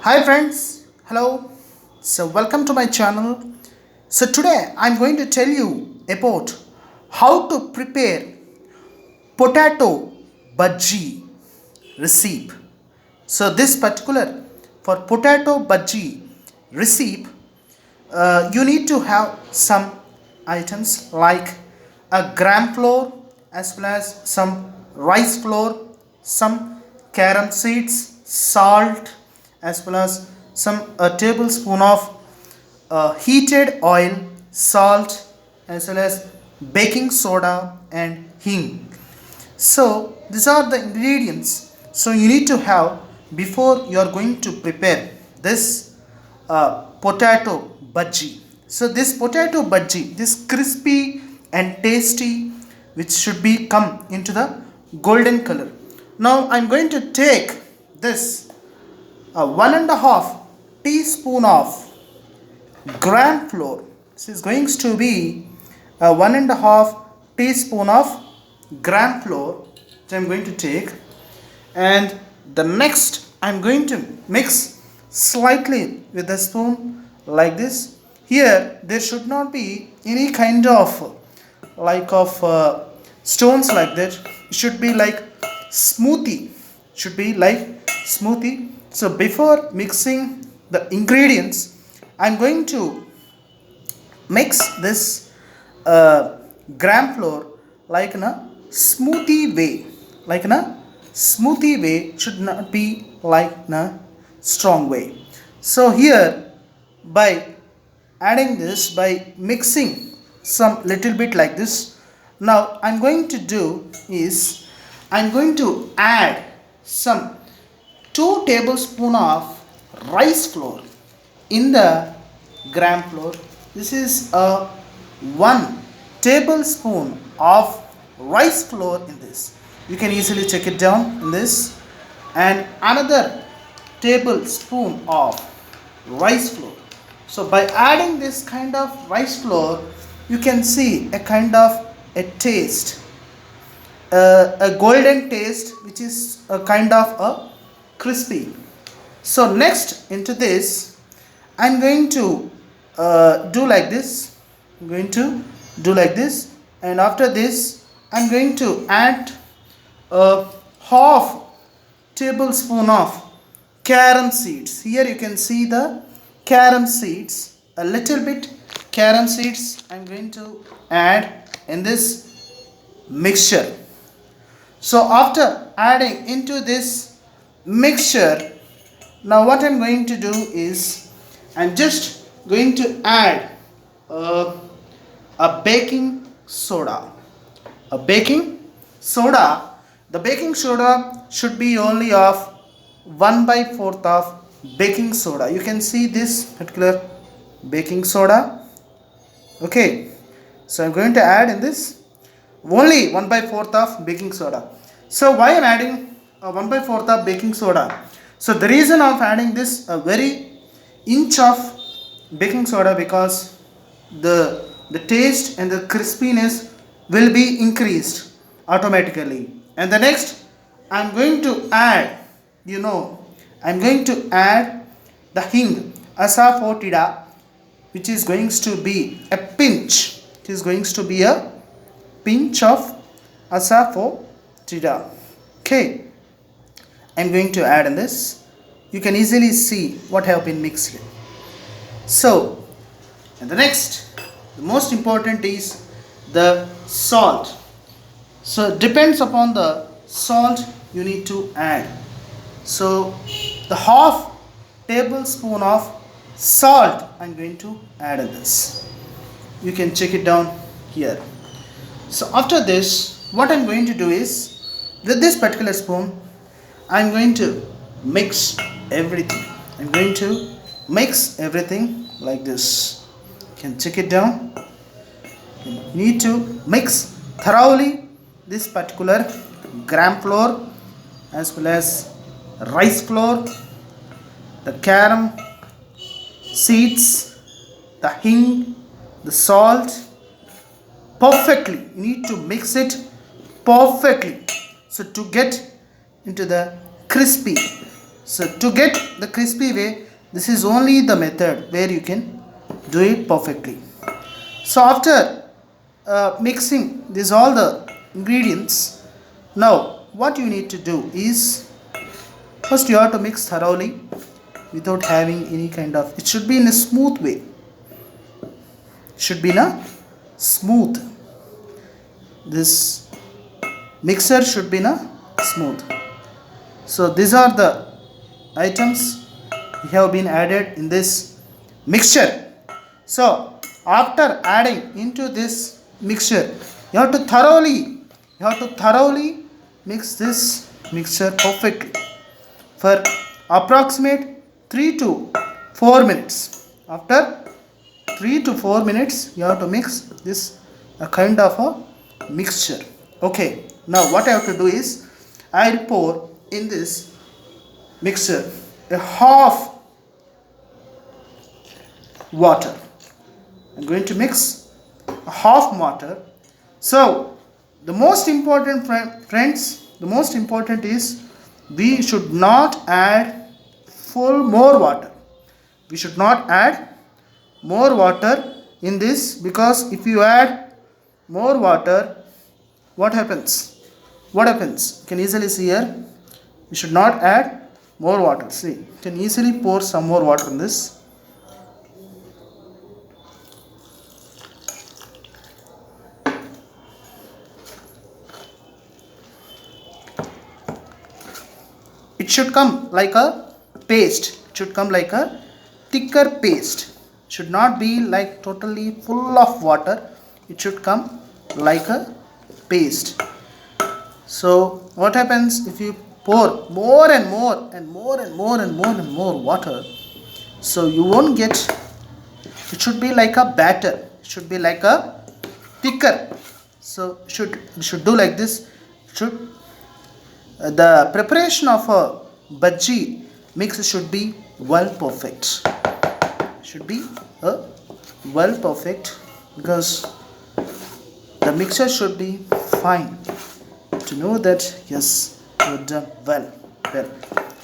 Hi friends, hello. So welcome to my channel. So today I'm going to tell you about how to prepare potato bajji recipe. So this particular for potato bajji recipe, you need to have some items like a gram flour as well as some rice flour, some carom seeds, salt, as well as some a tablespoon of heated oil, salt, as well as baking soda and hing. So these are the ingredients. So you need to have before you are going to prepare this potato bhaji. So this potato bhaji, this crispy and tasty, which should be come into the golden color. Now I'm going to take this 1.5 teaspoon of gram flour. This is going to be a 1.5 teaspoon of gram flour which I'm going to take, and the next I'm going to mix slightly with a spoon like this. Here there should not be any kind of stones like that. It should be like smoothie. Should be like smoothie. So before mixing the ingredients, I'm going to mix this gram flour like in a smoothie way. Like in a smoothie way, should not be like in a strong way. So here by adding this, by mixing some little bit like this, now I'm going to do is I'm going to add some 2 tablespoon of rice flour in the gram flour. This is a 1 tablespoon of rice flour in this. You can easily check it down in this, and another tablespoon of rice flour. So by adding this kind of rice flour, you can see a kind of a taste, a golden taste, which is a kind of a crispy. So next into this, I'm going to do like this. I'm going to do like this, and after this, I'm going to add a half tablespoon of carom seeds. Here you can see the carom seeds, a little bit carom seeds I'm going to add in this mixture. So after adding into this mixture, now what I'm going to do is I'm just going to add a baking soda. A baking soda. The baking soda should be only of 1/4 of baking soda. You can see this particular baking soda. Okay, so I'm going to add in this only 1/4 of baking soda. So why I'm adding a 1/4 of baking soda? So the reason of adding this a very inch of baking soda, because the taste and the crispiness will be increased automatically. And the next I'm going to add, I'm going to add the hing asafoetida, which is going to be a pinch. It is going to be a pinch of asafoetida. Okay, I'm going to add in this. You can easily see what have been mixed. So, and the next, the most important is the salt. So depends upon the salt you need to add. So the half tablespoon of salt I'm going to add in this. You can check it down here. So after this, what I'm going to do is, with this particular spoon, I'm going to mix everything. I'm going to mix everything like this. You can check it down. You need to mix thoroughly this particular gram flour as well as rice flour, the carom seeds, the hing, the salt perfectly. You need to mix it perfectly, so to get into the crispy. So to get the crispy way, this is only the method where you can do it perfectly. So after mixing these all the ingredients, now what you need to do is first you have to mix thoroughly without having any kind of, it should be in a smooth way. Should be in a smooth. This mixer should be in a smooth. So these are the items we have been added in this mixture. So after adding into this mixture, you have to thoroughly mix this mixture perfectly for approximate 3 to 4 minutes. After 3 to 4 minutes, you have to mix this kind of a mixture. Okay, now what I have to do is I will pour in this mixture a half water. I'm going to mix a half water. So the most important, friends, the most important is we should not add more water. We should not add more water in this, because if you add more water, what happens? What happens? You can easily see here. We should not add more water. See, you can easily pour some more water in this. It should come like a paste. It should come like a thicker paste. It should not be like totally full of water. It should come like a paste. So what happens if you pour more and more and more and more and more and more water? So you won't get, it should be like a batter. It should be like a thicker. So you should do like this. The preparation of a bajji mix should be well perfect. Should be well perfect, because the mixture should be fine to know that yes, you have done well.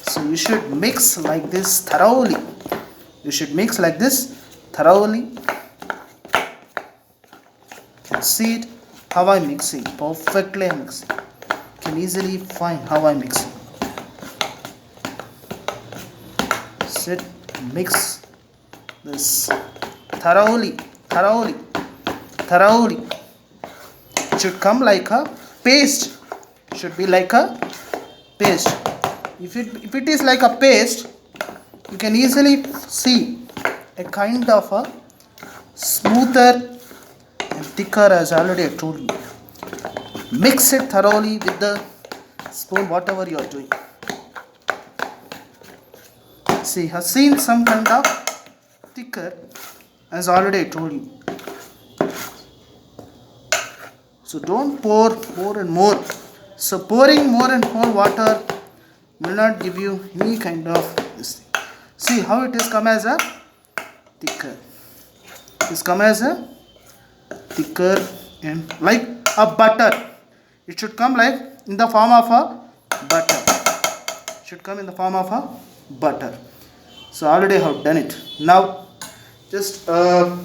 So you should mix like this thoroughly. You should mix like this thoroughly. You can see it how I'm mixing. Perfectly I'm mixing. You can easily find how I'm mixing. Sit, mix this thoroughly. It should come like a paste. It should be like a paste. If it is like a paste, you can easily see a kind of a smoother and thicker, as already I told you. Mix it thoroughly with the spoon, whatever you are doing. See, has seen some kind of thicker, as already I told you. So don't pour more and more. So pouring more and more water will not give you any kind of this thing. See how it is come as a thicker. It is come as a thicker and like a butter. It should come like in the form of a butter. It should come in the form of a butter. So already I have done it. Now just a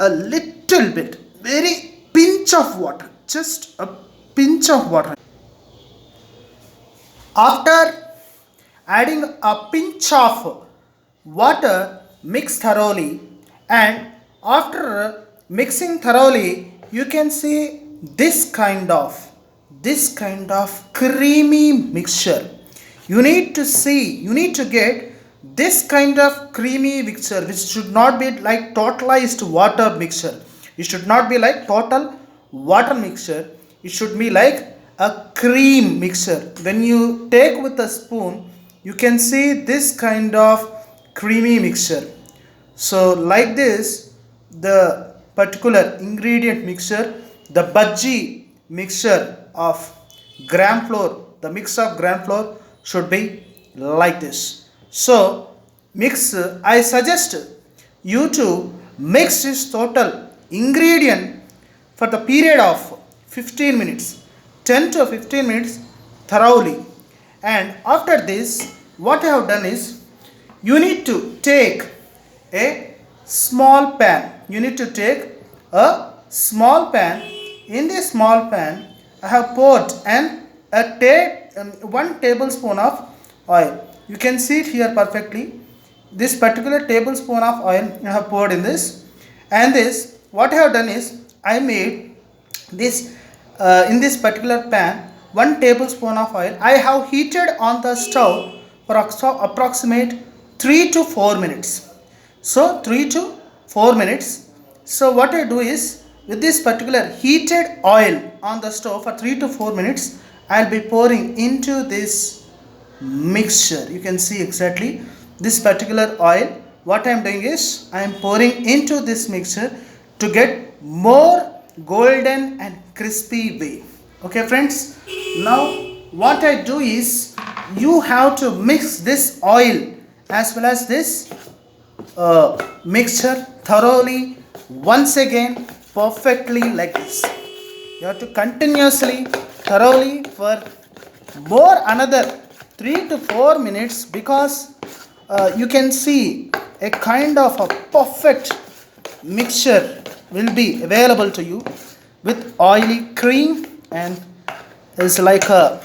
little bit, very pinch of water, just a pinch of water. After adding a pinch of water, mix thoroughly, and after mixing thoroughly, you can see this kind of creamy mixture. You need to get this kind of creamy mixture, which should not be like totalized water mixture. It should not be like total water mixture. It should be like a cream mixture. When you take with a spoon, you can see this kind of creamy mixture. So like this, the particular ingredient mixture, the bajji mixture of gram flour, the mix of gram flour should be like this. So I suggest you to mix this total ingredient for the period of 15 minutes, 10 to 15 minutes thoroughly. And after this, what I have done is, you need to take a small pan. You need to take a small pan. In this small pan, I have poured one tablespoon of oil. You can see it here perfectly. This particular tablespoon of oil I have poured in this, and this what I have done is, I made this in this particular pan 1 tablespoon of oil. I have heated on the stove for approximate 3 to 4 minutes. So 3 to 4 minutes. So what I do is, with this particular heated oil on the stove for 3 to 4 minutes, I'll be pouring into this mixture. You can see exactly this particular oil. What I am doing is, I am pouring into this mixture to get more golden and crispy way. Okay friends, now what I do is, you have to mix this oil as well as this mixture thoroughly once again, perfectly like this. You have to continuously thoroughly for more another 3 to 4 minutes, because you can see a kind of a perfect mixture will be available to you with oily cream, and is like a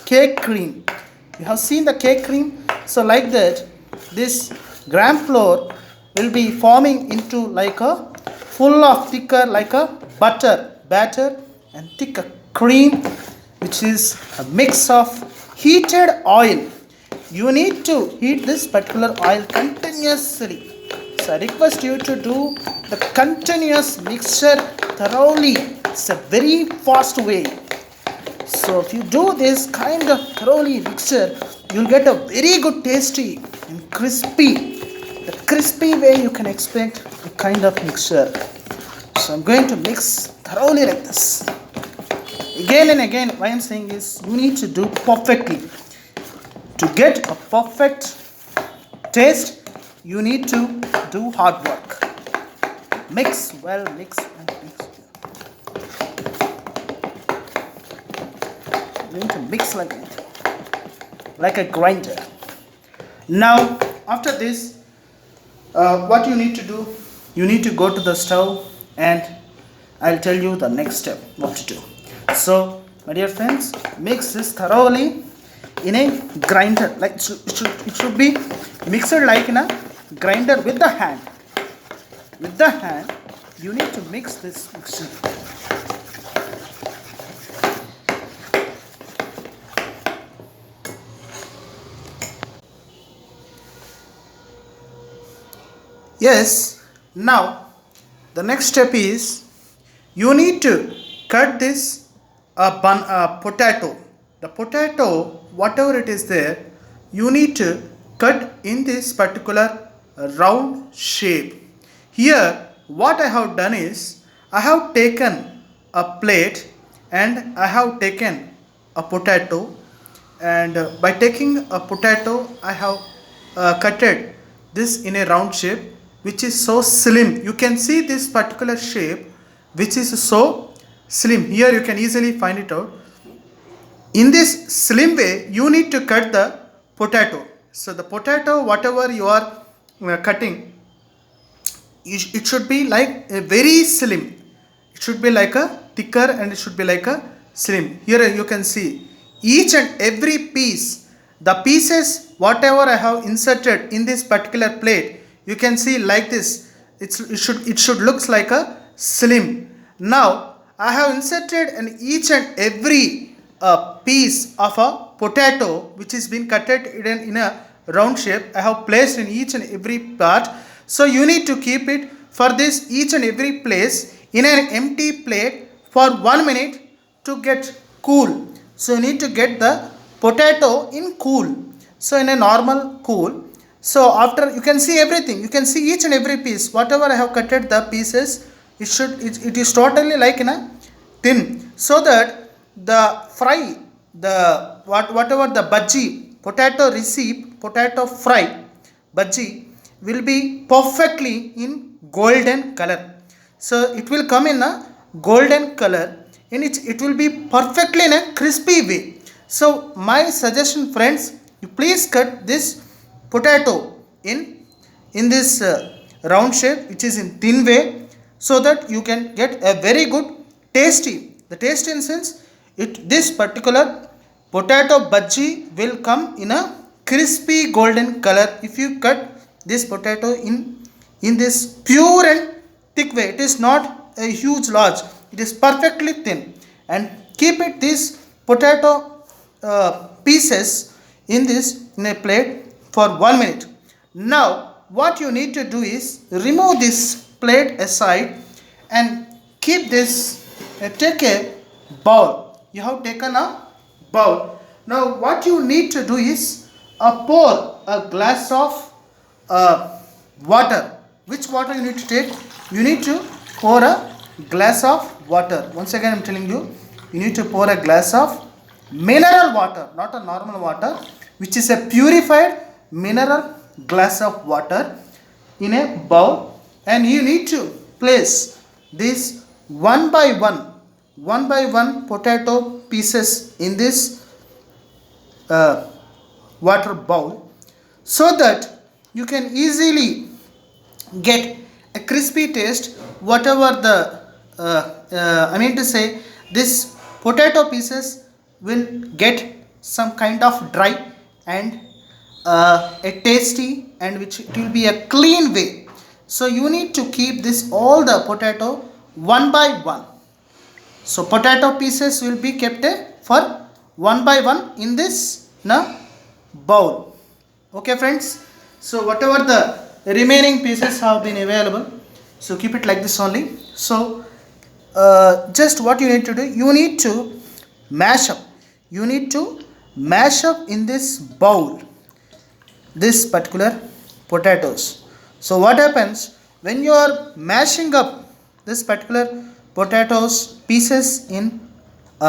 cake cream. You have seen the cake cream. So like that, this gram flour will be forming into like a full of thicker like a batter and thicker cream, which is a mix of heated oil. You need to heat this particular oil continuously. So I request you to do the continuous mixture thoroughly. It's a very fast way. So if you do this kind of thoroughly mixture, you'll get a very good tasty and crispy. The crispy way you can expect a kind of mixture. So I'm going to mix thoroughly like this. Again and again, what I'm saying is, you need to do perfectly. To get a perfect taste, you need to do hard work. Mix well, mix and mix. You need to mix like a grinder. Now, after this, what you need to do, you need to go to the stove, and I'll tell you the next step what to do. So, my dear friends, mix this thoroughly in a grinder. Like it should be mixed like in a grinder with the hand. With the hand, you need to mix this mixture. Yes, now the next step is, you need to cut this potato. The potato, whatever it is there, you need to cut in this particular round shape. Here, what I have done is, I have taken a plate and I have taken a potato, and by taking a potato, I have cutted this in a round shape, which is so slim. You can see this particular shape, which is so slim. Here you can easily find it out. In this slim way, you need to cut the potato. So the potato, whatever you are cutting, it should be like a very slim. It should be like a thicker, and it should be like a slim. Here you can see each and every piece, the pieces whatever I have inserted in this particular plate, you can see like this. It should looks like a slim. Now I have inserted in each and every piece of a potato, which is been cutted in a round shape. I have placed in each and every part. So you need to keep it for this each and every place in an empty plate for 1 minute to get cool. So you need to get the potato in cool. So in a normal cool. So after, you can see everything. You can see each and every piece. Whatever I have cutted the pieces, it is totally like in a thin, so that the fry, whatever the bajji, potato fry bajji will be perfectly in golden color. So it will come in a golden color, and it will be perfectly in a crispy way. So my suggestion, friends, you please cut this potato in this round shape, which is in thin way, so that you can get a very good tasty. The tasty in sense, this particular potato bhaji will come in a crispy golden color if you cut this potato in this pure and thick way. It is not a huge large, it is perfectly thin. And keep it this potato pieces in a plate for 1 minute. Now what you need to do is remove this plate aside and keep this, take a bowl. You have taken a bowl. Now what you need to do is pour a glass of water. Which water you need to take? You need to pour a glass of water. Once again I am telling you, you need to pour a glass of mineral water, not a normal water, which is a purified mineral glass of water in a bowl, and you need to place this one by one potato pieces in this water bowl, so that you can easily get a crispy taste. Whatever the I mean to say, this potato pieces will get some kind of dry and a tasty, and which it will be a clean way. So you need to keep this all the potato one by one. So potato pieces will be kept for one by one in this bowl. Okay friends, so whatever the remaining pieces have been available, so keep it like this only. So just what you need to do, you need to mash up in this bowl this particular potatoes. So what happens when you are mashing up this particular potatoes pieces in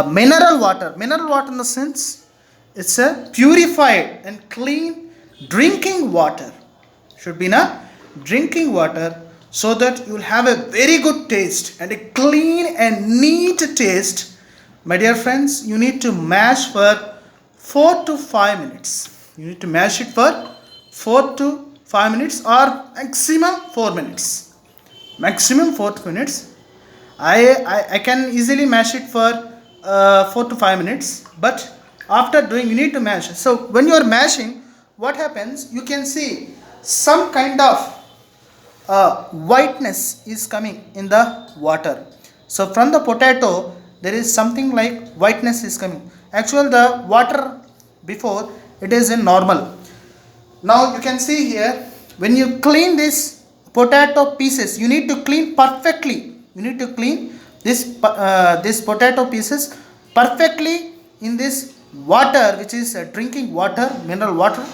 mineral water in the sense, it's a purified and clean drinking water, should be drinking water, so that you will have a very good taste and a clean and neat taste. My dear friends, you need to mash for 4 to 5 minutes. You need to mash it for 4 to 5 minutes or maximum 4 minutes. Maximum 4 to 5 minutes. I can easily mash it for 4 to 5 minutes, but after doing, you need to mash. So when you are mashing, what happens, you can see some kind of whiteness is coming in the water. So from the potato there is something like whiteness is coming. Actually the water before, it is in normal. Now you can see here, when you clean this potato pieces, you need to clean perfectly. You need to clean this potato pieces perfectly in this water, which is drinking water, mineral water,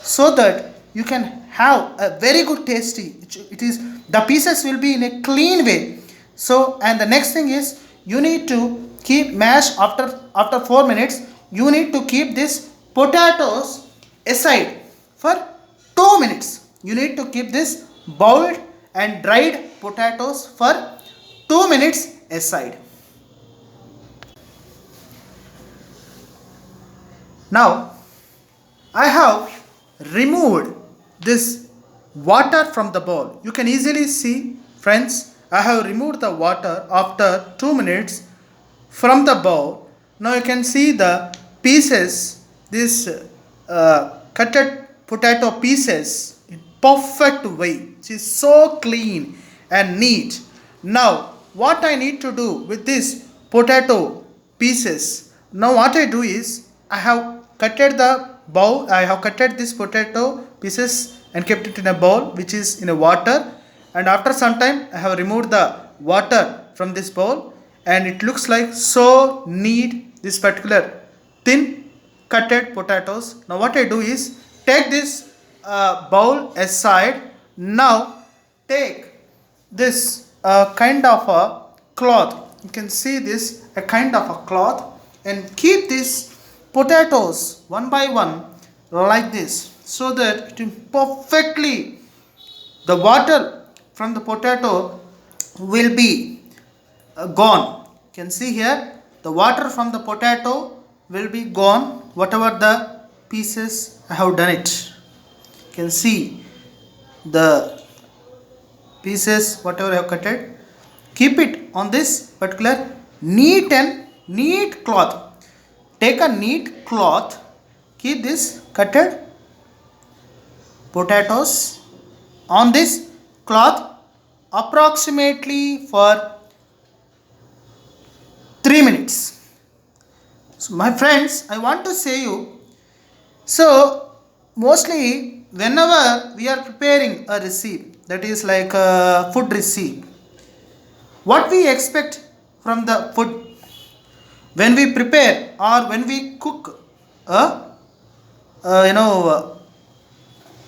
so that you can have a very good tasty. It is, the pieces will be in a clean way. So, and the next thing is, you need to keep mash after 4 minutes. You need to keep this potatoes aside for 2 minutes. You need to keep this boiled and dried potatoes for 2 minutes aside. Now I have removed this water from the bowl. You can easily see, friends, I have removed the water after 2 minutes from the bowl. Now you can see the pieces, this cutted potato pieces in perfect way. It is so clean and neat. Now what I need to do with this potato pieces, now what I do is, I have cutted the bowl, I have cutted this potato pieces and kept it in a bowl which is in a water, and after some time I have removed the water from this bowl, and it looks like so neat, this particular thin cutted potatoes. Now what I do is, take this bowl aside. Now take this kind of a cloth, you can see this, a kind of a cloth, and keep these potatoes one by one like this, so that it will perfectly, the water from the potato will be gone. You can see here, the water from the potato will be gone whatever the pieces I have done it. You can see the pieces whatever I have cut it. Keep it on this particular neat cloth. Take a neat cloth, keep this cutted potatoes on this cloth approximately for 3 minutes. So my friends, I want to say you, so mostly whenever we are preparing a recipe, that is like a food recipe, what we expect from the food when we prepare or when we cook a, you know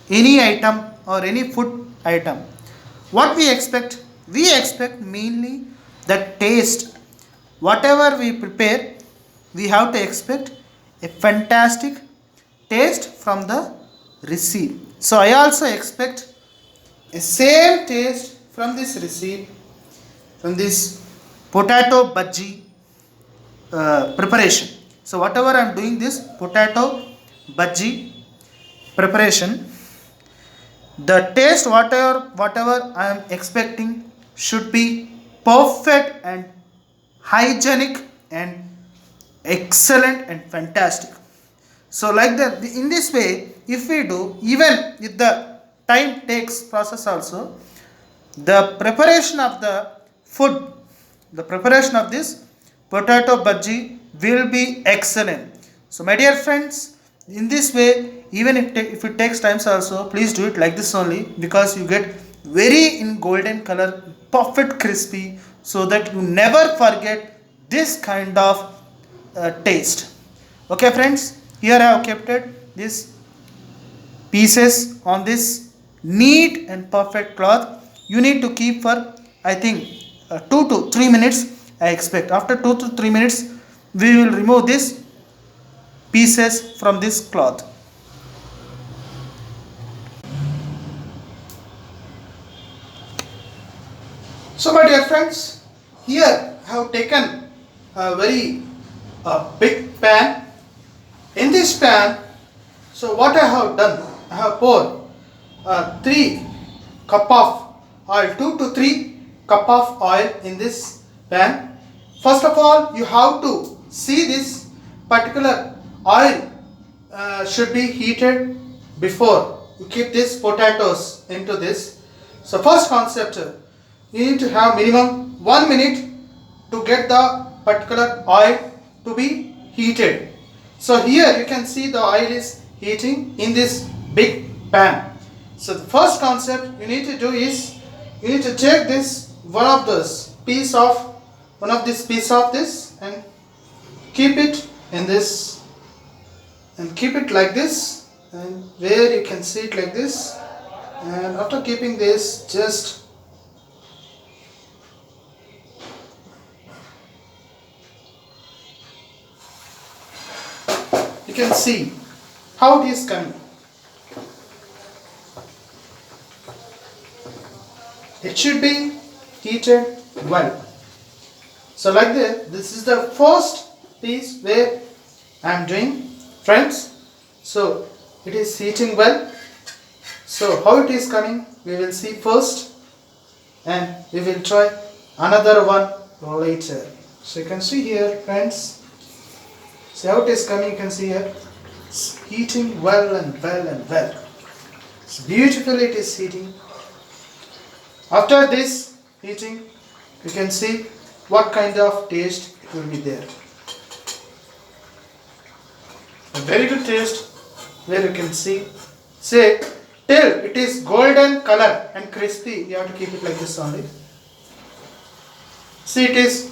any item or any food item, what we expect mainly the taste. Whatever we prepare, we have to expect a fantastic taste from the recipe. So I also expect a same taste from this recipe, from this potato bhaji preparation. So whatever I am doing this potato bhaji preparation, the taste whatever I am expecting should be perfect and hygienic and excellent and fantastic. So like that, in this way, if we do, even if the time takes process also, the preparation of the food, the preparation of this potato bhaji will be excellent. So my dear friends, in this way, even if it takes times also, please do it like this only, because you get very in golden color, perfect crispy, so that you never forget this kind of taste. Okay friends, here I have kept it this pieces on this neat and perfect cloth. You need to keep for, I think, 2 to 3 minutes. I expect after 2 to 3 minutes we will remove this pieces from this cloth. So my dear friends, here I have taken a very big pan. In this pan, so what I have done, I have poured 3 cup of oil, 2 to 3 cup of oil in this pan. First of all, you have to see this particular oil should be heated before you keep these potatoes into this. So first concept, you need to have minimum 1 minute to get the particular oil to be heated. So here you can see the oil is heating in this big pan. So the first concept you need to do is, you need to take this one of this piece of this and keep it in this, and keep it like this, and where you can see it like this. And after keeping this, just you can see how it is coming. It should be heated well. So like this is the first piece where I am doing, friends. So it is heating well. So how it is coming, we will see first, and we will try another one later. So you can see here, friends. See how it is coming, you can see here. It's heating well and well and well. It's beautifully it is heating. After this heating, you can see what kind of taste it will be there. A very good taste, where you can see, say, till it is golden color and crispy. You have to keep it like this only. See, it is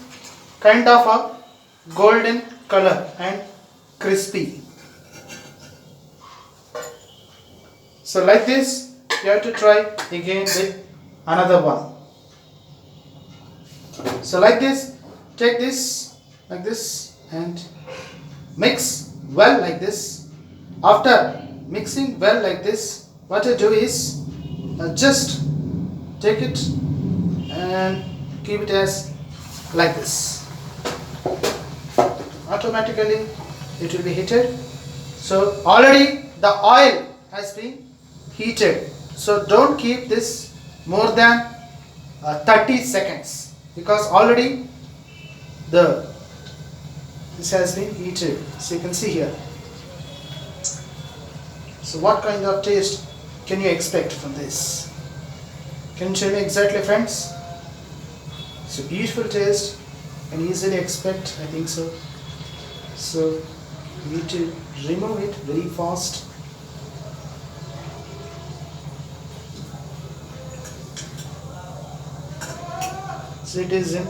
kind of a golden color and crispy. So like this, you have to try again with another one. So like this, take this like this and mix well like this. After mixing well like this, what you do is just take it and keep it as like this. Automatically it will be heated. So already the oil has been heated, so don't keep this more than 30 seconds, because already the this has been heated, so you can see here. So what kind of taste can you expect from this? Can you tell me exactly, friends? It's a beautiful taste and easily expect, I think so. So you need to remove it very fast. So it is in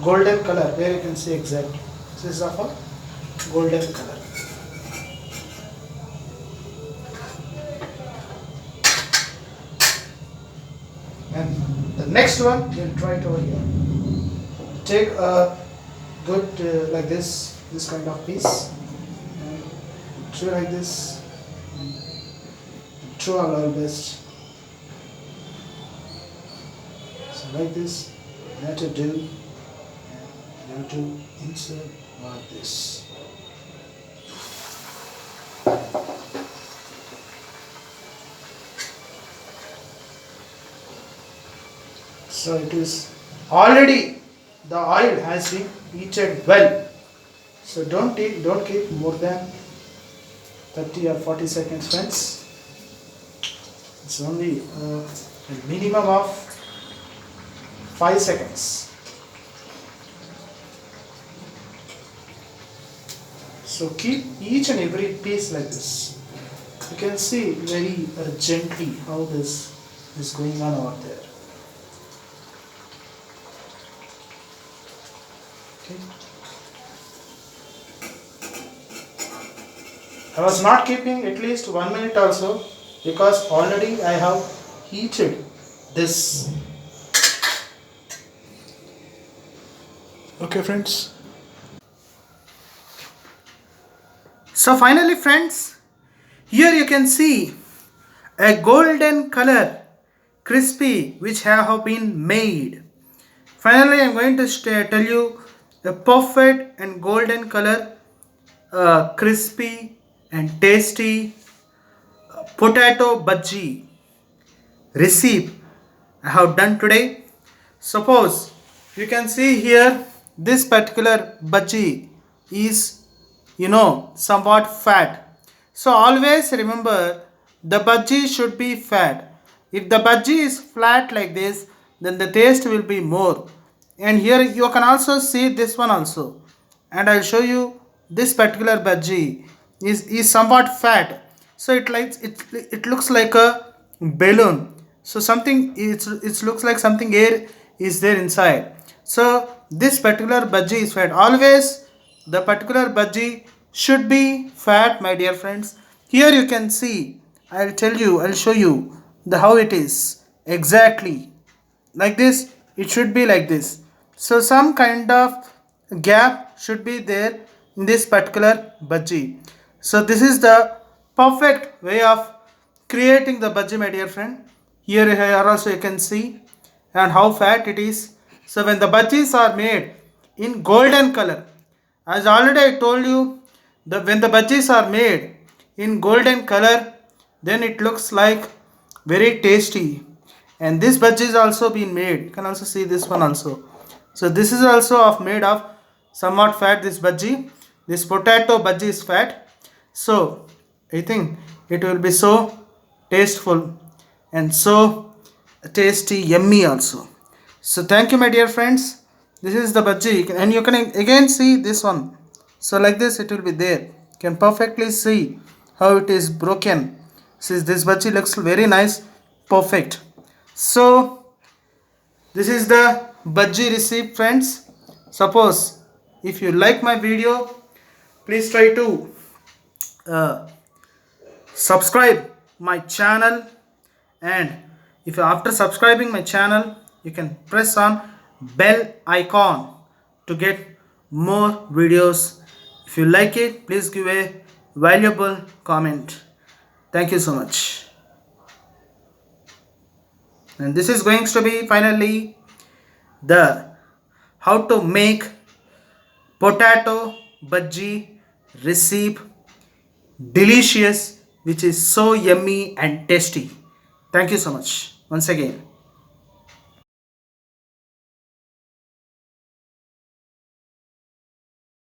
golden color, where you can see exactly. This is of a golden color. And the next one, we'll try it over here. Take a good like this kind of piece, and try like this. Try our best. So like this, you have to do, and you have to insert like this. So it is already, the oil has been heated well. So don't keep more than 30 or 40 seconds, friends. It's only a minimum of 5 seconds. So keep each and every piece like this. You can see very gently how this is going on over there. Okay. I was not keeping at least 1 minute also, because already I have heated this. Okay, friends. So finally, friends, here you can see a golden color crispy which have been made. Finally, I am going to tell you a perfect and golden color crispy and tasty potato bhaji recipe I have done today. Suppose you can see here, this particular bhaji is, somewhat fat. So always remember, the bhaji should be fat. If the bhaji is flat like this, then the taste will be more. And here you can also see this one also. And I'll show you this particular bhaji is somewhat fat. So it looks like a balloon. So something, it looks like something air is there inside. So this particular bhaji is fat. Always the particular bhaji should be fat, my dear friends. Here you can see, I'll show you the how it is exactly. Like this, it should be like this. So some kind of gap should be there in this particular bhaji. So this is the perfect way of creating the bhaji, my dear friend. Here also you can see and how fat it is. So when the bhajis are made in golden color, as already I told you, when the bhajis are made in golden color, then it looks like very tasty. And this bhaji is also been made. You can also see this one also. So this is also made of somewhat fat, this bhaji. This potato bhaji is fat. So I think it will be so tasteful and so tasty, yummy also. So thank you, my dear friends. This is the bhaji, and you can again see this one. So like this it will be there. You can perfectly see how it is broken. See, this bhaji looks very nice, perfect. So this is the bhaji recipe, friends. Suppose if you like my video, please try to uh, subscribe my channel, and if you after subscribing my channel, you can press on bell icon to get more videos. If you like it, please give a valuable comment. Thank you so much. And this is going to be finally the how to make potato bhaji recipe delicious, which is so yummy and tasty. Thank you so much once again.